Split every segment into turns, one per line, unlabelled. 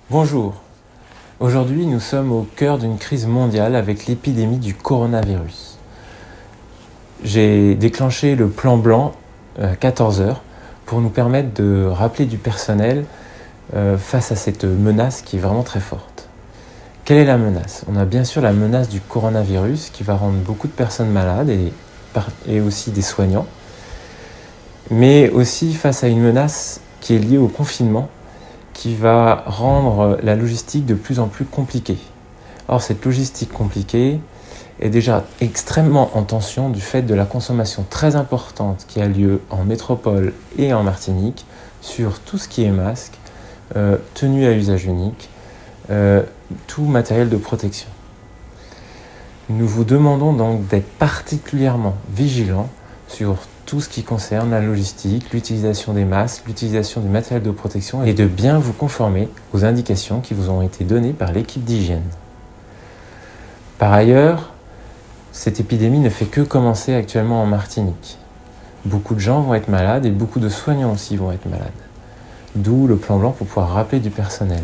Bonjour, aujourd'hui nous sommes au cœur d'une crise mondiale avec l'épidémie du coronavirus. J'ai déclenché le plan blanc à 14 h pour nous permettre de rappeler du personnel face à cette menace qui est vraiment très forte. Quelle est la menace? On a bien sûr la menace du coronavirus qui va rendre beaucoup de personnes malades et aussi des soignants, mais aussi face à une menace qui est liée au confinement qui va rendre la logistique de plus en plus compliquée. Or, cette logistique compliquée est déjà extrêmement en tension du fait de la consommation très importante qui a lieu en métropole et en Martinique sur tout ce qui est masque, tenue à usage unique, tout matériel de protection. Nous vous demandons donc d'être particulièrement vigilants sur tout ce qui concerne la logistique, l'utilisation des masques, l'utilisation du matériel de protection et de bien vous conformer aux indications qui vous ont été données par l'équipe d'hygiène. Par ailleurs, cette épidémie ne fait que commencer actuellement en Martinique. Beaucoup de gens vont être malades et beaucoup de soignants aussi vont être malades. D'où le plan blanc pour pouvoir rappeler du personnel.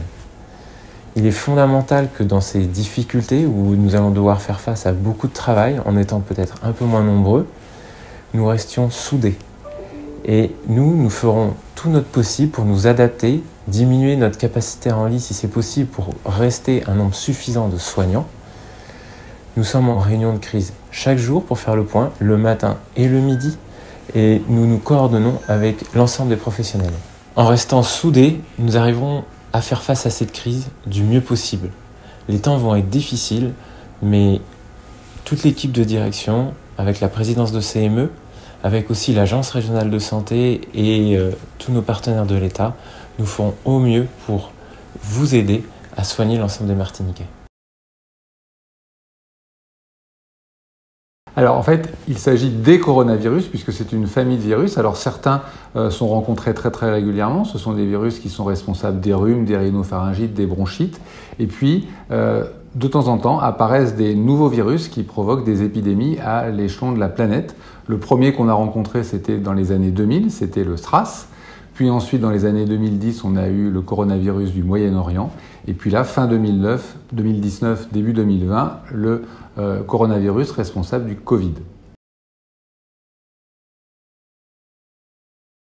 Il est fondamental que dans ces difficultés où nous allons devoir faire face à beaucoup de travail, en étant peut-être un peu moins nombreux, nous restions soudés. Et nous ferons tout notre possible pour nous adapter, diminuer notre capacité en lit si c'est possible pour rester un nombre suffisant de soignants. Nous sommes en réunion de crise chaque jour pour faire le point, le matin et le midi, et nous nous coordonnons avec l'ensemble des professionnels. En restant soudés, nous arriverons à faire face à cette crise du mieux possible. Les temps vont être difficiles, mais toute l'équipe de direction, avec la présidence de CME, avec aussi l'Agence régionale de santé et tous nos partenaires de l'État, nous ferons au mieux pour vous aider à soigner l'ensemble des Martiniquais.
Alors en fait, il s'agit des coronavirus puisque c'est une famille de virus. Alors certains sont rencontrés très régulièrement. Ce sont des virus qui sont responsables des rhumes, des rhinopharyngites, des bronchites. Et puis, de temps en temps, apparaissent des nouveaux virus qui provoquent des épidémies à l'échelon de la planète. Le premier qu'on a rencontré, c'était dans les années 2000, c'était le SRAS. Puis ensuite, dans les années 2010, on a eu le coronavirus du Moyen-Orient. Et puis là, fin 2019, début 2020, le coronavirus responsable du Covid.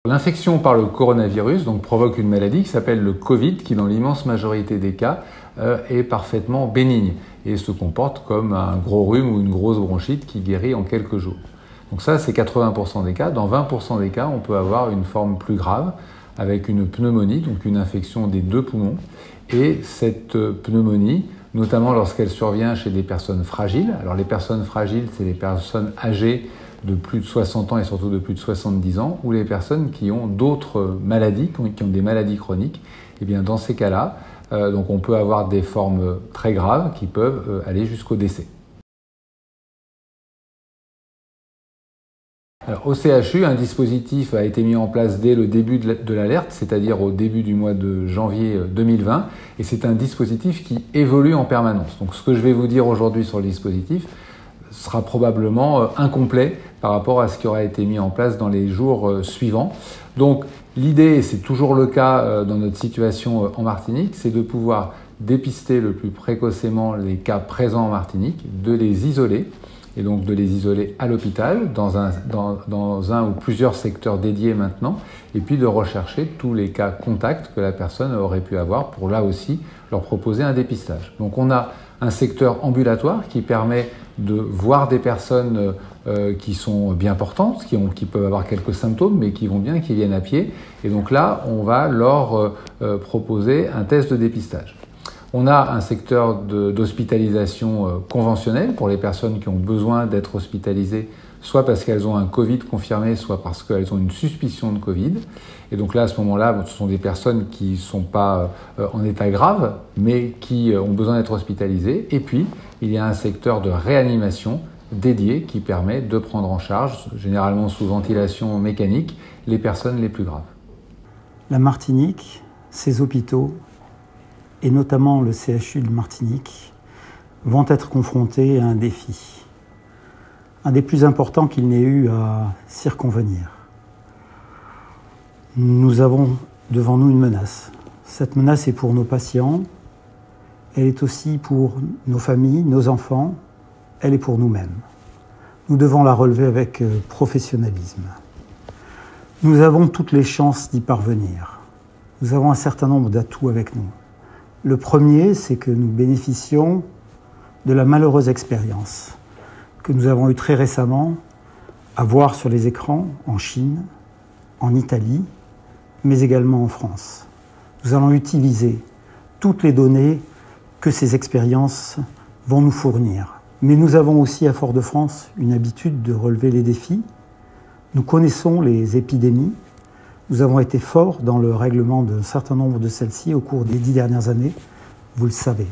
L'infection par le coronavirus provoque une maladie qui s'appelle le Covid, qui dans l'immense majorité des cas est parfaitement bénigne et se comporte comme un gros rhume ou une grosse bronchite qui guérit en quelques jours. Donc ça, c'est 80% des cas. Dans 20% des cas, on peut avoir une forme plus grave avec une pneumonie, donc une infection des deux poumons. Et cette pneumonie, notamment lorsqu'elle survient chez des personnes fragiles. Alors les personnes fragiles, c'est les personnes âgées de plus de 60 ans et surtout de plus de 70 ans, ou les personnes qui ont d'autres maladies, qui ont des maladies chroniques. Et bien dans ces cas-là, donc on peut avoir des formes très graves qui peuvent aller jusqu'au décès. Alors, au CHU, un dispositif a été mis en place dès le début de l'alerte, c'est-à-dire au début du mois de janvier 2020, et c'est un dispositif qui évolue en permanence. Donc ce que je vais vous dire aujourd'hui sur le dispositif sera probablement incomplet par rapport à ce qui aura été mis en place dans les jours suivants. Donc l'idée, et c'est toujours le cas dans notre situation en Martinique, c'est de pouvoir dépister le plus précocement les cas présents en Martinique, de les isoler, et donc de les isoler à l'hôpital, dans un ou plusieurs secteurs dédiés maintenant, et puis de rechercher tous les cas contacts que la personne aurait pu avoir pour là aussi leur proposer un dépistage. Donc on a un secteur ambulatoire qui permet de voir des personnes qui sont bien portantes, qui peuvent avoir quelques symptômes, mais qui vont bien, qui viennent à pied. Et donc là, on va leur proposer un test de dépistage. On a un secteur d'hospitalisation conventionnelle pour les personnes qui ont besoin d'être hospitalisées, soit parce qu'elles ont un Covid confirmé, soit parce qu'elles ont une suspicion de Covid. Et donc là, à ce moment-là, ce sont des personnes qui ne sont pas en état grave, mais qui ont besoin d'être hospitalisées. Et puis, il y a un secteur de réanimation dédié qui permet de prendre en charge, généralement sous ventilation mécanique, les personnes les plus graves.
La Martinique, ses hôpitaux, et notamment le CHU de Martinique, vont être confrontés à un défi, un des plus importants qu'ils n'aient eu à circonvenir. Nous avons devant nous une menace. Cette menace est pour nos patients, elle est aussi pour nos familles, nos enfants, elle est pour nous-mêmes. Nous devons la relever avec professionnalisme. Nous avons toutes les chances d'y parvenir. Nous avons un certain nombre d'atouts avec nous. Le premier, c'est que nous bénéficions de la malheureuse expérience que nous avons eue très récemment à voir sur les écrans en Chine, en Italie, mais également en France. Nous allons utiliser toutes les données que ces expériences vont nous fournir. Mais nous avons aussi à Fort-de-France une habitude de relever les défis. Nous connaissons les épidémies. Nous avons été forts dans le règlement d'un certain nombre de celles-ci au cours des 10 dernières années, vous le savez.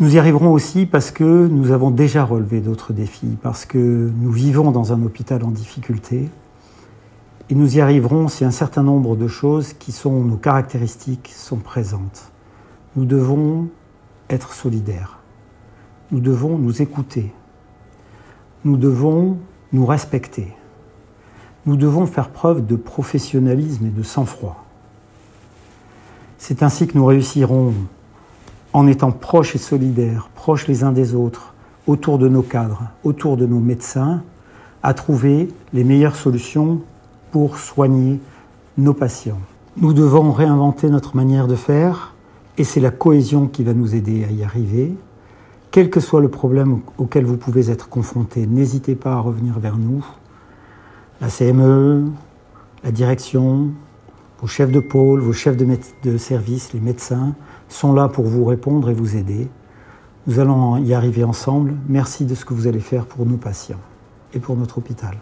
Nous y arriverons aussi parce que nous avons déjà relevé d'autres défis, parce que nous vivons dans un hôpital en difficulté. Et nous y arriverons si un certain nombre de choses qui sont nos caractéristiques sont présentes. Nous devons être solidaires. Nous devons nous écouter. Nous devons nous respecter. Nous devons faire preuve de professionnalisme et de sang-froid. C'est ainsi que nous réussirons, en étant proches et solidaires, proches les uns des autres, autour de nos cadres, autour de nos médecins, à trouver les meilleures solutions pour soigner nos patients. Nous devons réinventer notre manière de faire, et c'est la cohésion qui va nous aider à y arriver. Quel que soit le problème auquel vous pouvez être confrontés, n'hésitez pas à revenir vers nous. La CME, la direction, vos chefs de pôle, vos chefs de service, les médecins, sont là pour vous répondre et vous aider. Nous allons y arriver ensemble. Merci de ce que vous allez faire pour nos patients et pour notre hôpital.